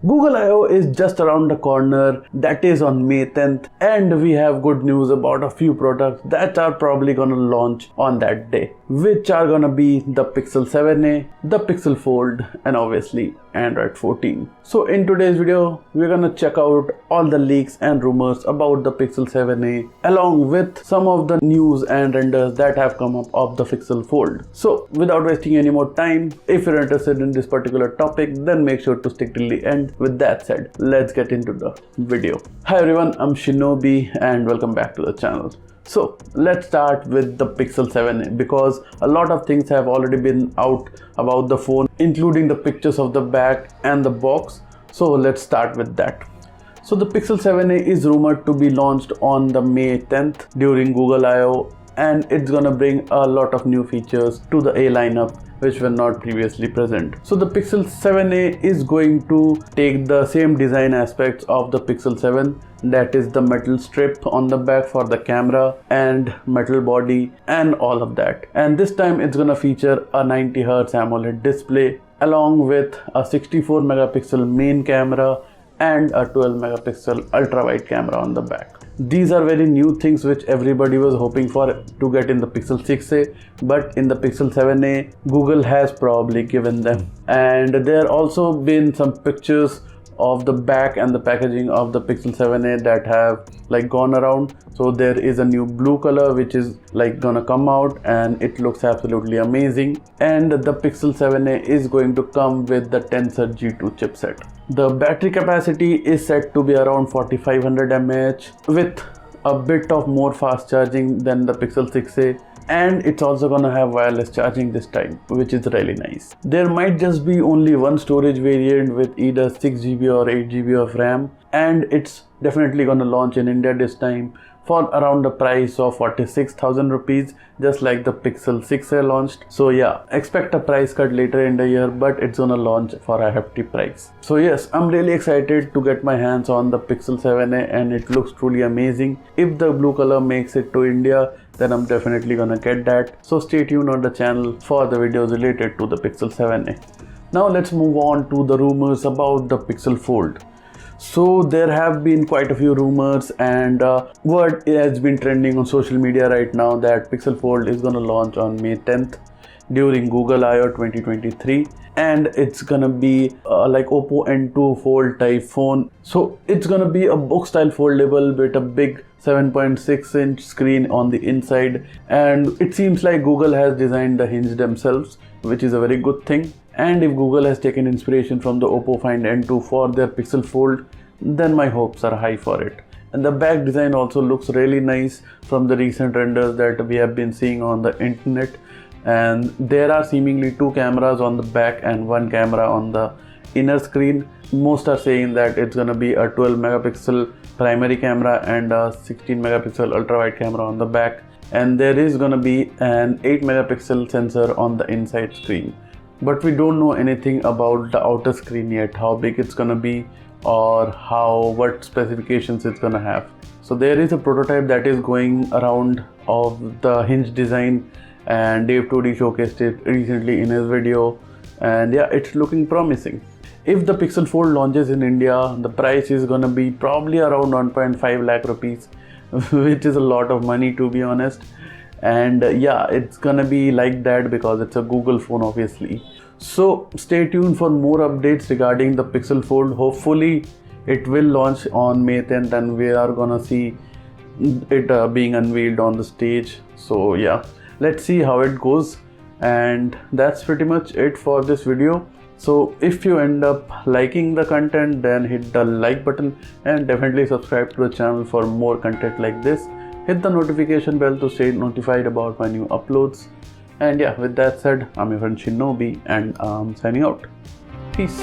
Google I/O is just around the corner, that is on May 10th, and we have good news about a few products that are probably gonna launch on that day, which are gonna be the Pixel 7a, the Pixel Fold, and obviously Android 14. So in today's video, we're gonna check out all the leaks and rumors about the Pixel 7a along with some of the news and renders that have come up of the Pixel Fold. So without wasting any more time, if you're interested in this particular topic, then make sure to stick till the end. With that said, let's get into the video. Hi everyone, I'm Shinobi and welcome back to the channel. So let's start with the Pixel 7a because a lot of things have already been out about the phone, including the pictures of the back and the box. So let's start with that. So the Pixel 7a is rumored to be launched on the May 10th during Google I/O, and it's gonna bring a lot of new features to the A lineup which were not previously present. So the Pixel 7a is going to take the same design aspects of the Pixel 7, that is the metal strip on the back for the camera and metal body and all of that. And this time it's gonna feature a 90Hz AMOLED display along with a 64 megapixel main camera and a 12 megapixel ultra wide camera on the back. These are very new things which everybody was hoping for to get in the Pixel 6a, but in the Pixel 7a, Google has probably given them. And there also been some pictures of the back and the packaging of the Pixel 7a that have gone around. So there is a new blue color which is gonna come out and it looks absolutely amazing. And the Pixel 7a is going to come with the Tensor G2 chipset. The battery capacity is set to be around 4500 mAh with a bit of more fast charging than the Pixel 6a, and it's also gonna have wireless charging this time, which is really nice. There might just be only one storage variant with either 6GB or 8GB of RAM, and it's definitely gonna launch in India this time for around the price of 46,000 rupees, just like the Pixel 6a launched. So yeah, expect a price cut later in the year, but it's gonna launch for a hefty price. So yes, I'm really excited to get my hands on the Pixel 7a and it looks truly amazing. If the blue color makes it to India, then I'm definitely gonna get that. So stay tuned on the channel for the videos related to the Pixel 7a. Now let's move on to the rumors about the Pixel Fold. So there have been quite a few rumors and word has been trending on social media right now that Pixel Fold is gonna launch on May 10th during Google I/O 2023, and it's gonna be like Oppo N2 Fold type phone. So it's gonna be a book style foldable with a big 7.6-inch screen on the inside, and it seems like Google has designed the hinge themselves, which is a very good thing. And if Google has taken inspiration from the Oppo Find N2 for their Pixel Fold, then my hopes are high for it. And the back design also looks really nice from the recent renders that we have been seeing on the internet. And there are seemingly two cameras on the back and one camera on the inner screen. Most are saying that it's gonna be a 12 megapixel primary camera and a 16 megapixel ultra wide camera on the back. And there is gonna be an 8 megapixel sensor on the inside screen. But we don't know anything about the outer screen yet, how big it's gonna be or what specifications it's gonna have. So there is a prototype that is going around of the hinge design, and Dave Todi showcased it recently in his video, and yeah, it's looking promising. If the Pixel Fold launches in India, the price is gonna be probably around 1.5 lakh rupees, which is a lot of money to be honest. And yeah, it's gonna be like that because it's a Google phone obviously. So stay tuned for more updates regarding the Pixel Fold. Hopefully it will launch on May 10th and we are gonna see it being unveiled on the stage. So yeah, let's see how it goes. And that's pretty much it for this video. So if you end up liking the content, then hit the like button and definitely subscribe to the channel for more content like this. Hit the notification bell to stay notified about my new uploads. And yeah, with that said, I'm your friend Shinobi and I'm signing out. Peace.